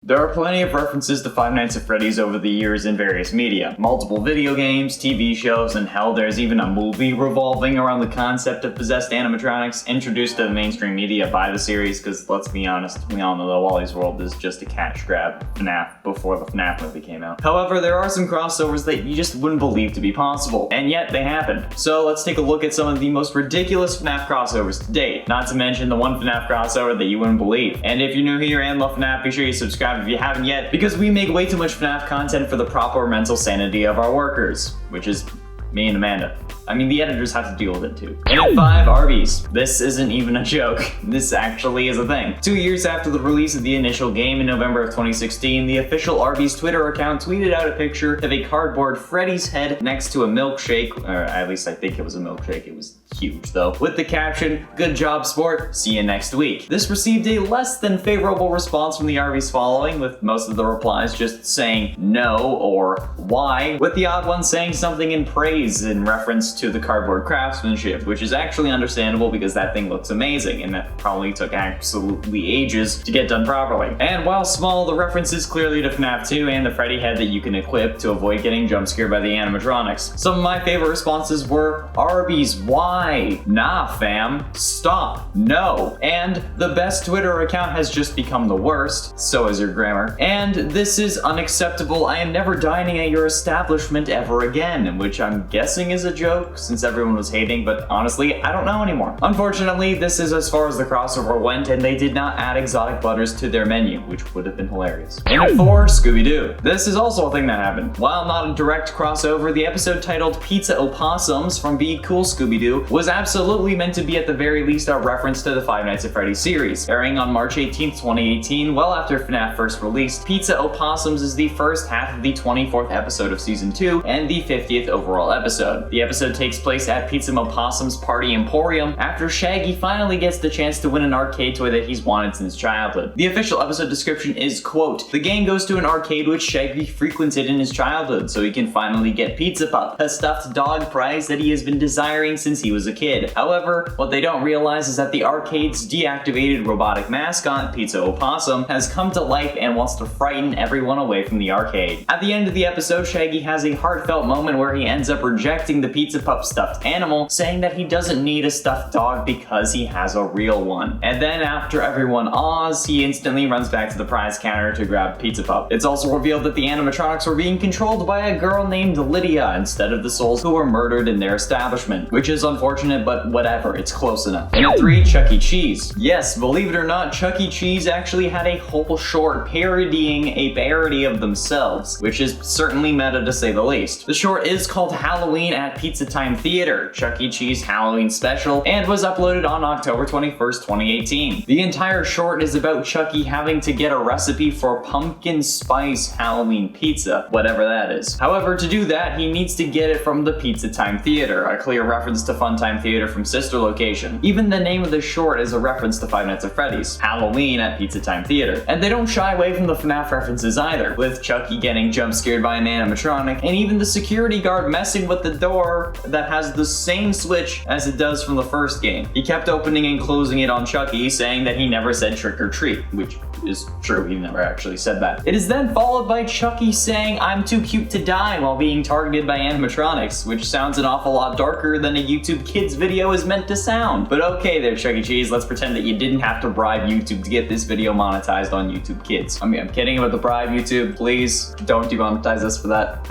There are plenty of references to Five Nights at Freddy's over the years in various media. Multiple video games, TV shows, and hell, there's even a movie revolving around the concept of possessed animatronics introduced to the mainstream media by the series, because let's be honest, we all know that Wally's World is just a cash grab FNAF before the FNAF movie came out. However, there are some crossovers that you just wouldn't believe to be possible, and yet they happened. So let's take a look at some of the most ridiculous FNAF crossovers to date, not to mention the one FNAF crossover that you wouldn't believe. And if you're new here and love FNAF, be sure you subscribe if you haven't yet, because we make way too much FNAF content for the proper mental sanity of our workers, which is me and Amanda. I mean, the editors have to deal with it too. And at 5, Arbys. This isn't even a joke. This actually is a thing. 2 years after the release of the initial game in November of 2016, the official Arbys Twitter account tweeted out a picture of a cardboard Freddy's head next to a milkshake, or at least I think it was a milkshake, it was huge though, with the caption, "Good job, sport, see you next week." This received a less than favorable response from the Arbys following, with most of the replies just saying no or why, with the odd one saying something in praise in reference to the cardboard craftsmanship, which is actually understandable because that thing looks amazing and that probably took absolutely ages to get done properly. And while small, the reference is clearly to FNAF 2 and the Freddy head that you can equip to avoid getting jump scared by the animatronics. Some of my favorite responses were, "Arbys, why? Nah fam, stop, no." And "the best Twitter account has just become the worst, so is your grammar." And "this is unacceptable, I am never dining at your establishment ever again," which I'm guessing is a joke since everyone was hating, but honestly, I don't know anymore. Unfortunately, this is as far as the crossover went, and they did not add exotic butters to their menu, which would have been hilarious. And at 4, Scooby-Doo. This is also a thing that happened. While not a direct crossover, the episode titled Pizza Opossums from Be Cool Scooby-Doo was absolutely meant to be at the very least a reference to the Five Nights at Freddy's series. Airing on March 18th, 2018, well after FNAF first released, Pizza Opossums is the first half of the 24th episode of Season 2 and the 50th overall episode. The episode takes place at Pizza Opossum's Party Emporium after Shaggy finally gets the chance to win an arcade toy that he's wanted since childhood. The official episode description is, quote, "The gang goes to an arcade which Shaggy frequented in his childhood so he can finally get Pizza Pup, a stuffed dog prize that he has been desiring since he was a kid. However, what they don't realize is that the arcade's deactivated robotic mascot, Pizza Opossum, has come to life and wants to frighten everyone away from the arcade." At the end of the episode, Shaggy has a heartfelt moment where he ends up rejecting the Pizza Pup stuffed animal, saying that he doesn't need a stuffed dog because he has a real one. And then after everyone awes, he instantly runs back to the prize counter to grab Pizza Pup. It's also revealed that the animatronics were being controlled by a girl named Lydia instead of the souls who were murdered in their establishment, which is unfortunate, but whatever, it's close enough. And at 3, Chuck E. Cheese. Yes, believe it or not, Chuck E. Cheese actually had a whole short parodying a parody of themselves, which is certainly meta to say the least. The short is called Halloween at Pizza Time Theater, Chuck E. Cheese Halloween Special, and was uploaded on October 21st, 2018. The entire short is about Chucky having to get a recipe for pumpkin spice Halloween pizza, whatever that is. However, to do that, he needs to get it from the Pizza Time Theater, a clear reference to Funtime Theater from Sister Location. Even the name of the short is a reference to Five Nights at Freddy's, Halloween at Pizza Time Theater. And they don't shy away from the FNAF references either, with Chucky getting jump scared by an animatronic, and even the security guard messing with the door that has the same switch as it does from the first game. He kept opening and closing it on Chucky, saying that he never said trick or treat, which is true, he never actually said that. It is then followed by Chucky saying, "I'm too cute to die," while being targeted by animatronics, which sounds an awful lot darker than a YouTube Kids video is meant to sound. But okay there, Chuck E. Cheese, let's pretend that you didn't have to bribe YouTube to get this video monetized on YouTube Kids. I mean, I'm kidding about the bribe, YouTube. Please don't demonetize us for that.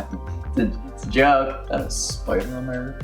It's a joke. That a spider on my roof?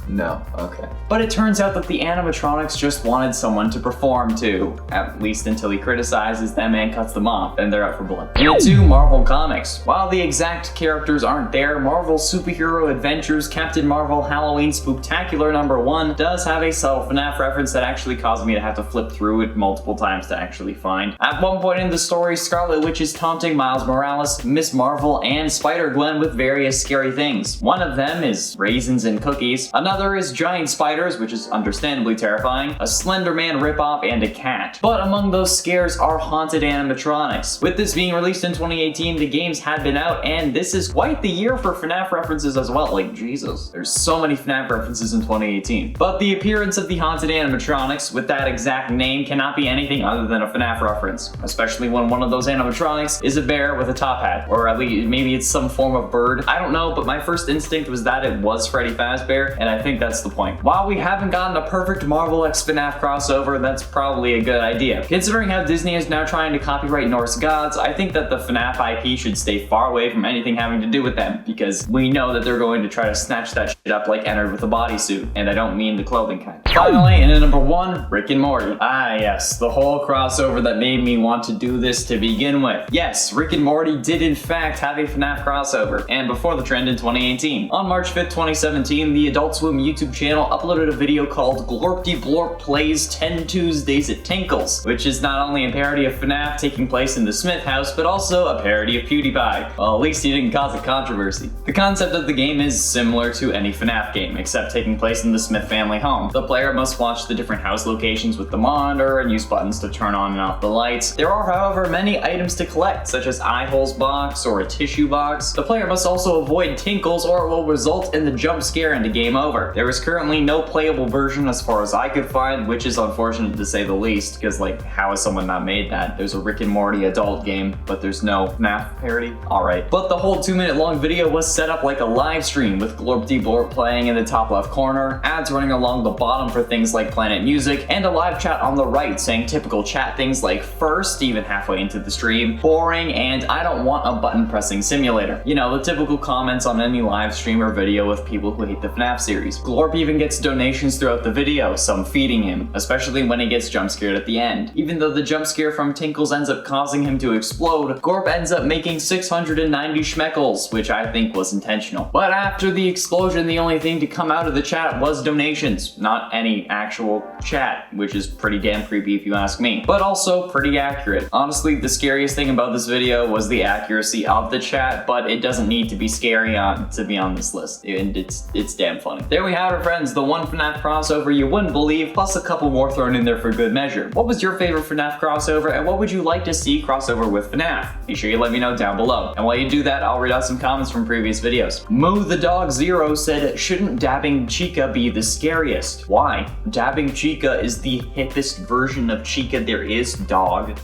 No, okay. But it turns out that the animatronics just wanted someone to perform to, at least until he criticizes them and cuts them off, and they're out for blood. And 2, Marvel Comics. While the exact characters aren't there, Marvel Superhero Adventures Captain Marvel Halloween Spooktacular #1 does have a subtle FNAF reference that actually caused me to have to flip through it multiple times to actually find. At one point in the story, Scarlet Witch is taunting Miles Morales, Miss Marvel, and Spider-Gwen with various scary things. One of them is raisins and cookies. Another Another is giant spiders, which is understandably terrifying, a Slender Man ripoff, and a cat. But among those scares are haunted animatronics. With this being released in 2018, the games had been out, and this is quite the year for FNAF references as well. Like, Jesus. There's so many FNAF references in 2018. But the appearance of the haunted animatronics with that exact name cannot be anything other than a FNAF reference, especially when one of those animatronics is a bear with a top hat, or at least maybe it's some form of bird. I don't know, but my first instinct was that it was Freddy Fazbear, and I think that's the point. While we haven't gotten a perfect Marvel x FNAF crossover, that's probably a good idea. Considering how Disney is now trying to copyright Norse gods, I think that the FNAF IP should stay far away from anything having to do with them, because we know that they're going to try to snatch that shit up like Ennard with a bodysuit, and I don't mean the clothing kind. Finally, in at number 1, Rick and Morty. Ah yes, the whole crossover that made me want to do this to begin with. Yes, Rick and Morty did in fact have a FNAF crossover, and before the trend in 2018. On March 5th, 2017, the Adult Swim YouTube channel uploaded a video called Glorpty Blorp Plays 10 Tuesdays at Tinkle's, which is not only a parody of FNAF taking place in the Smith house, but also a parody of PewDiePie. Well, at least he didn't cause a controversy. The concept of the game is similar to any FNAF game, except taking place in the Smith family home. The player must watch the different house locations with the monitor and use buttons to turn on and off the lights. There are, however, many items to collect, such as eye holes box or a tissue box. The player must also avoid tinkles or it will result in the jump scare and a game over. There is currently no playable version as far as I could find, which is unfortunate to say the least, because like, how has someone not made that? There's a Rick and Morty adult game, but there's no FNAF parody? Alright. But the whole 2-minute long video was set up like a live stream with Glorpty Blorp playing in the top left corner, ads running along the bottom for things like Planet Music, and a live chat on the right saying typical chat things like first, even halfway into the stream, boring, and I don't want a button pressing simulator. You know, the typical comments on any live stream or video with people who hate the FNAF series. Glorp even gets donations throughout the video, some feeding him, especially when he gets jump scared at the end. Even though the jump scare from Tinkles ends up causing him to explode, Glorp ends up making 690 schmeckles, which I think was intentional. But after the explosion, the only thing to come out of the chat was donations, not any actual chat, which is pretty damn creepy if you ask me, but also pretty accurate. Honestly, the scariest thing about this video was the accuracy of the chat, but it doesn't need to be scary to be on this list, and it's damn funny. There we have it, friends, the one FNAF crossover you wouldn't believe, plus a couple more thrown in there for good measure. What was your favorite FNAF crossover, and what would you like to see crossover with FNAF? Be sure you let me know down below. And while you do that, I'll read out some comments from previous videos. Moo the Dog Zero said, shouldn't dabbing Chica be the scariest? Why? Dabbing Chica is the hippest version of Chica there is, dog.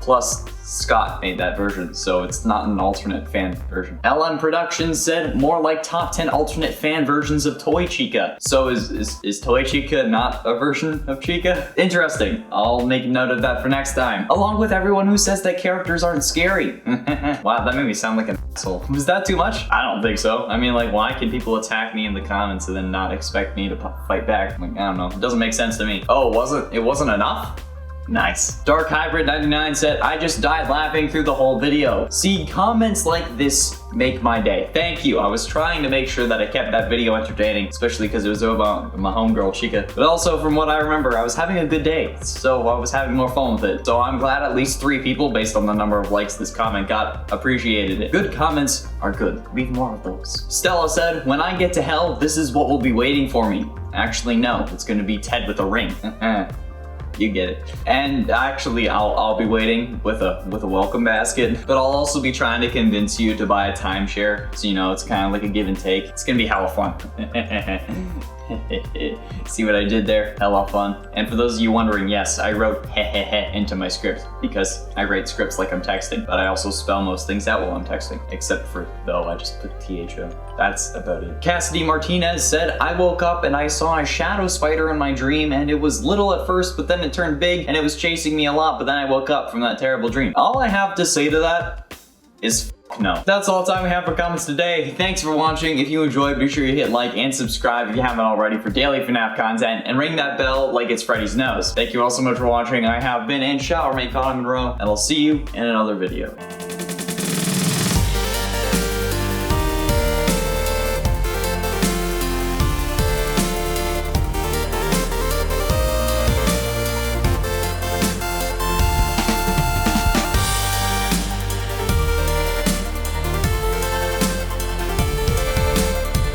Plus, Scott made that version, so it's not an alternate fan version. LM Productions said, more like top 10 alternate fan versions of Toy Chica. So is Toy Chica not a version of Chica? Interesting. I'll make a note of that for next time. Along with everyone who says that characters aren't scary. Wow, that made me sound like an asshole. Was that too much? I don't think so. I mean, like, why can people attack me in the comments and then not expect me to fight back? Like, I don't know. It doesn't make sense to me. Oh, it wasn't enough? Nice. Dark Hybrid 99 said, I just died laughing through the whole video. See, comments like this make my day. Thank you. I was trying to make sure that I kept that video entertaining, especially because it was about my homegirl Chica. But also, from what I remember, I was having a good day, so I was having more fun with it. So I'm glad at least 3 people, based on the number of likes this comment got, appreciated it. Good comments are good. Leave more of those. Stella said, when I get to hell, this is what will be waiting for me. Actually, no. It's gonna be Ted with a ring. You get it. And actually, I'll be waiting with a welcome basket, but I'll also be trying to convince you to buy a timeshare. So, you know, it's kind of like a give and take. It's gonna be hella fun. See what I did there? Hella fun. And for those of you wondering, yes, I wrote hehehe into my script because I write scripts like I'm texting, but I also spell most things out while I'm texting, except for though, I just put THO. That's about it. Cassidy Martinez said, I woke up and I saw a shadow spider in my dream and it was little at first, but then it turned big and it was chasing me a lot, but then I woke up from that terrible dream. All I have to say to that is no. That's all the time we have for comments today. Thanks for watching. If you enjoyed, be sure you hit like and subscribe if you haven't already for daily FNAF content, and ring that bell like it's Freddy's nose. Thank you all so much for watching. I have been and shall remain Connor Monroe, and I'll see you in another video.